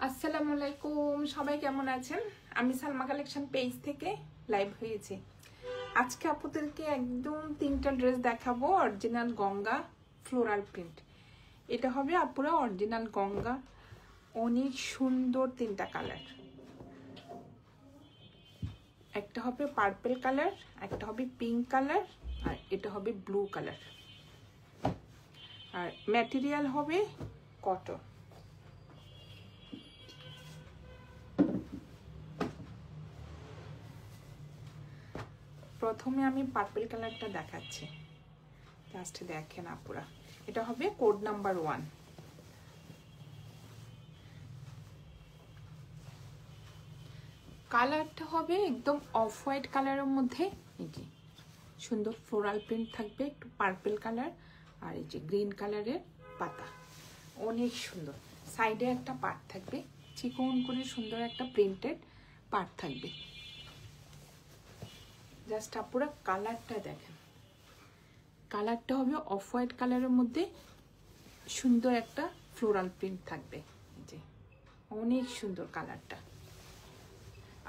আসসালামু আলাইকুম, সবাই কেমন আছেন? আমি সালমা কালেকশন পেজ থেকে লাইভ হয়েছি। আজকে আপনাদেরকে একদম 3টা ড্রেস দেখাবো অরিজিনাল গঙ্গা ফ্লোরাল প্রিন্ট। এটা হবে আপুরা অরিজিনাল গঙ্গা, অনেক সুন্দর 3টা কালার। একটা হবে পার্পল কালার, একটা হবে পিঙ্ক কালার, আর এটা হবে ব্লু কালার। আর ম্যাটেরিয়াল হবে কটন। প্রথমে আমি পার্পল কালারটা দেখাচ্ছি, জাস্ট দেখেন আপুরা। এটা হবে কোড নাম্বার 1। কালারটা হবে একদম অফ হোয়াইট কালারের মধ্যে, এই যে সুন্দর ফ্লোরাল প্রিন্ট থাকবে, একটু পার্পল কালার আর এই যে গ্রিন কালারের পাতা, অনেক সুন্দর। সাইডে একটা পার্ট থাকবে, চিকন করে সুন্দর একটা প্রিন্টেড পার্ট থাকবে। জাস্ট আপুরা কালারটা দেখেন, কালারটা হবে অফ হোয়াইট কালারের মধ্যে সুন্দর একটা ফ্লোরাল প্রিন্ট থাকবে, যে অনেক সুন্দর কালারটা।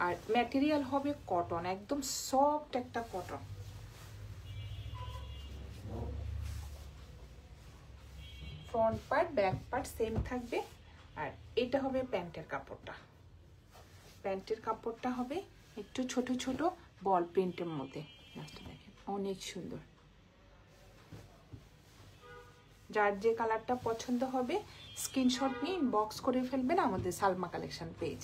আর ম্যাটেরিয়াল হবে কটন, একদম সফট একটা cotton. Front part back part same থাকবে। আর এটা হবে প্যান্টের কাপড়টা। প্যান্টের কাপড়টা হবে একটু ছোট ছোট বল প্রিন্টের মধ্যে, দেখেন অনেক সুন্দর। যার যে কালারটা পছন্দ হবে স্ক্রিনশট নিয়ে ইনবক্স করে ফেলবেন আমাদের সালমা কালেকশন পেজ।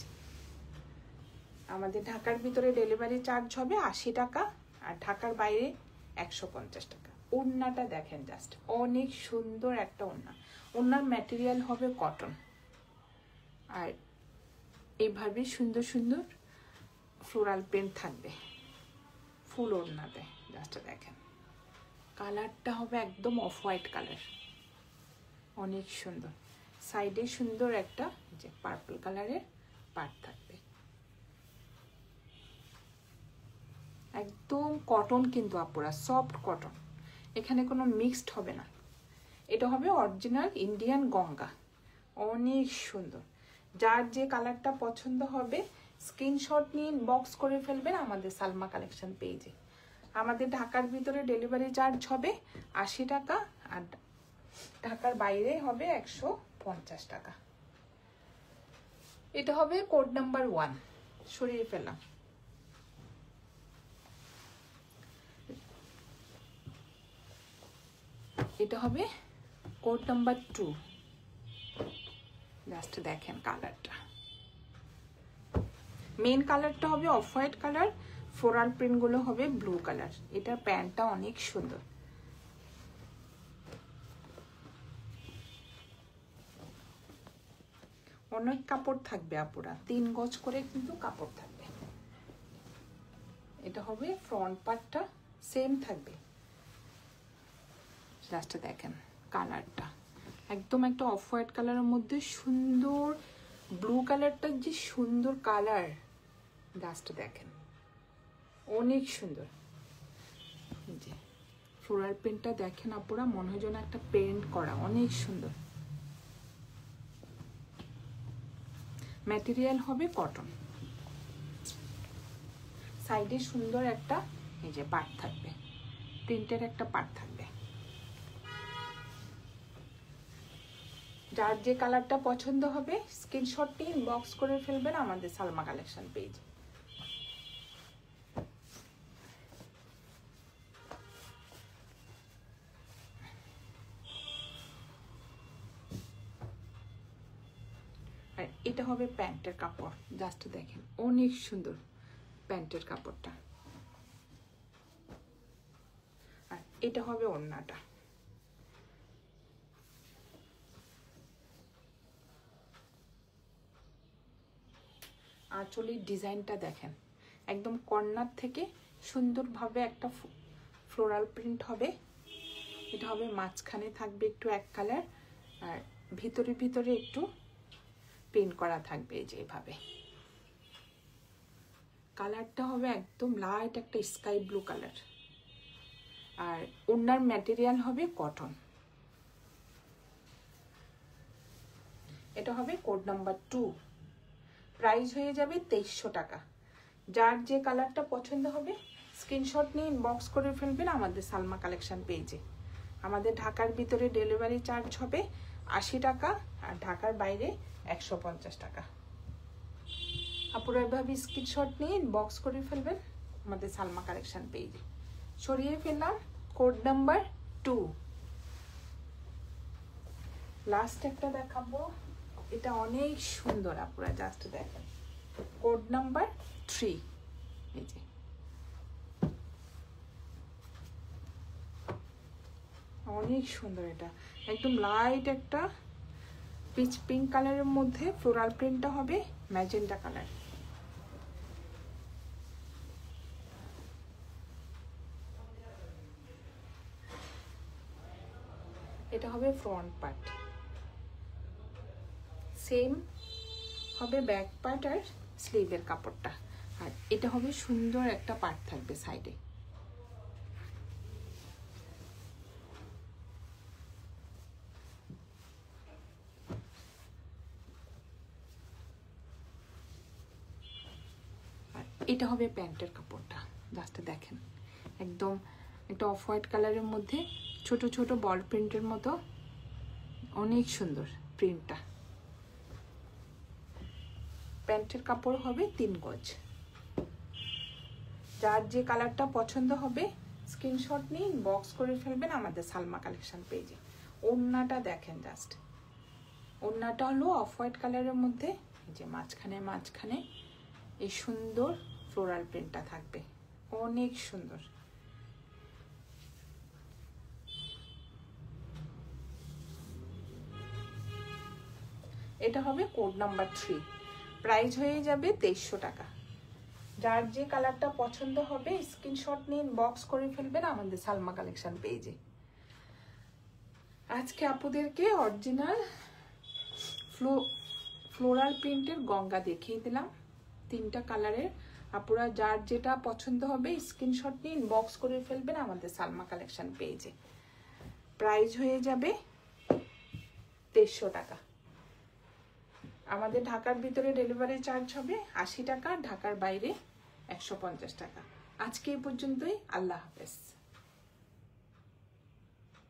আমাদের ঢাকার ভিতরে ডেলিভারি চার্জ হবে 80 টাকা, আর ঢাকার বাইরে 150 টাকা। ওড়নাটা দেখেন, জাস্ট অনেক সুন্দর একটা ওড়না। ওড়নার ম্যাটেরিয়াল হবে কটন, আর এইভাবে সুন্দর সুন্দর ফ্লোরাল প্রিন্ট থাকবে ফুল ওড়নাতে। জাস্ট দেখেন কালারটা হবে একদম অফ হোয়াইট কালার, অনেক সুন্দর। সাইডে সুন্দর একটা যে পার্পল কালারের পার্ট থাকবে, একদম কটন কিন্তু আপুরা, সফট কটন, এখানে কোনো মিক্সড হবে না। এটা হবে অরিজিনাল ইন্ডিয়ান গঙ্গা, অনেক সুন্দর। যার যে কালারটা পছন্দ হবে স্ক্রিনশট নিয়ে ইনবক্স করে ফেলবেন আমাদের সালমা কালেকশন পেজে। আমাদের ঢাকার ভিতরে ডেলিভারি চার্জ হবে 80 টাকা, আর ঢাকার বাইরে হবে 150 টাকা। এটা হবে কোড নাম্বার 1, সরিয়ে ফেললাম। এটা হবে কোড নাম্বার 2। জাস্ট দেখেন কালারটা, মেন কালারটা হবে অফ হোয়াইট কালার, ফ্লোরাল প্রিন্টগুলো হবে ব্লু কালার। এটার প্যান্টটা অনেক সুন্দর। অনেক কাপড় থাকবে আপুরা, 3 গজ করে কিন্তু কাপড় থাকবে। এটা হবে ফ্রন্ট পার্টটা সেম থাকবে। জাস্ট দেখেন কালারটা, একদম একটা অফ হোয়াইট কালারের মধ্যে সুন্দর ব্লু কালারটা, যে সুন্দর কালার। জাস্ট দেখেন অনেক সুন্দর। যে ফ্লোরাল প্রিন্টটা দেখেন আপুরা, মনে হয় যেন একটা পেন্ট করা, অনেক সুন্দর। ম্যাটেরিয়াল হবে কটন। সাইডে সুন্দর একটা এই যে পার্ট থাকবে, প্রিন্টের একটা পার্ট থাকবে। যার যে কালারটা পছন্দ হবে স্ক্রিনশট নিয়ে ইনবক্স করে ফেলবেন আমাদের সালমা কালেকশন পেজ। আর এটা হবে প্যান্টের কাপড়, জাস্ট দেখেন অনেক সুন্দর প্যান্টের কাপড়টা। আর এটা হবে ওড়নাটা। আঁচলের ডিজাইনটা দেখেন, একদম কর্নার থেকে সুন্দরভাবে একটা ফ্লোরাল প্রিন্ট হবে। এটা হবে মাঝখানে থাকবে একটু এক কালার, আর ভিতরে ভিতরে একটু প্রিন্ট করা থাকবে এই যে এভাবে। কালারটা হবে একদম লাইট একটা স্কাই ব্লু কালার। আর ওড়নার ম্যাটেরিয়াল হবে কটন। এটা হবে কোড নাম্বার 2। প্রাইস হয়ে যাবে 2300 টাকা। যার যে কালারটা পছন্দ হবে স্ক্রিনশট নিয়ে ইনবক্স করে ফেলবেন আমাদের সালমা কালেকশন পেজে। আমাদের ঢাকার ভিতরে ডেলিভারি চার্জ হবে 80 টাকা আর ঢাকার বাইরে 150 টাকা। আপুরা এভাবে স্ক্রিনশট নিয়ে ইনবক্স করে ফেলবেন আমাদের সালমা কালেকশন পেজে। সরিয়ে ফেললাম কোড নাম্বার 2। লাস্ট একটা দেখাবো, এটা অনেক সুন্দর আপুরা, জাস্ট দেখেন। Code number 3। এই যে অনেক সুন্দর, এটা একদম লাইট একটা পিচ পিঙ্ক কালারের মধ্যে ফ্লোরাল প্রিন্টটা হবে ম্যাজেন্টা কালার। এটা হবে ফ্রন্ট পার্ট, সেম হবে ব্যাক পার্ট আর স্লিভের কাপড়টা। আর এটা হবে সুন্দর একটা পার্ট থাকবে সাইডে। এটা হবে প্যান্টের কাপড়টা, জাস্ট দেখেন একদম একটা অফ হোয়াইট কালারের মধ্যে ছোট ছোট বল প্রিন্টের মতো, অনেক সুন্দর প্রিন্টটা। প্যান্টের কাপড় হবে 3 গজ। যার যে কালারটা পছন্দ হবে স্ক্রিনশট নিয়ে ইনবক্স করে ফেলবেন আমাদের সালমা কালেকশন পেজে। ওড়নাটা দেখেন, জাস্ট ওড়নাটা হলো অফ হোয়াইট কালারের মধ্যে, যে মাঝখানে মাঝখানে এই সুন্দর ফ্লোরাল প্রিন্টটা থাকবে, অনেক সুন্দর। এটা হবে কোড নাম্বার 3। প্রাইস হয়ে যাবে 2300 টাকা। যার যে কালারটা পছন্দ হবে স্ক্রিনশট নিয়ে ইনবক্স করে ফেলবেন আমাদের সালমা কালেকশন পেজে। আজকে আপুদেরকে অরিজিনাল ফ্লোরাল প্রিন্টের গঙ্গা দেখিয়ে দিলাম 3টা কালারের। আপুরা যার যেটা পছন্দ হবে স্ক্রিনশট নিয়ে ইনবক্স করে ফেলবেন আমাদের সালমা কালেকশন পেজে। প্রাইস হয়ে যাবে 2300 টাকা। আমাদের ঢাকার ভিতরে ডেলিভারি চার্জ হবে 80 টাকা, ঢাকার বাইরে 150 টাকা। আজকে এই পর্যন্তই, আল্লাহ হাফেজ।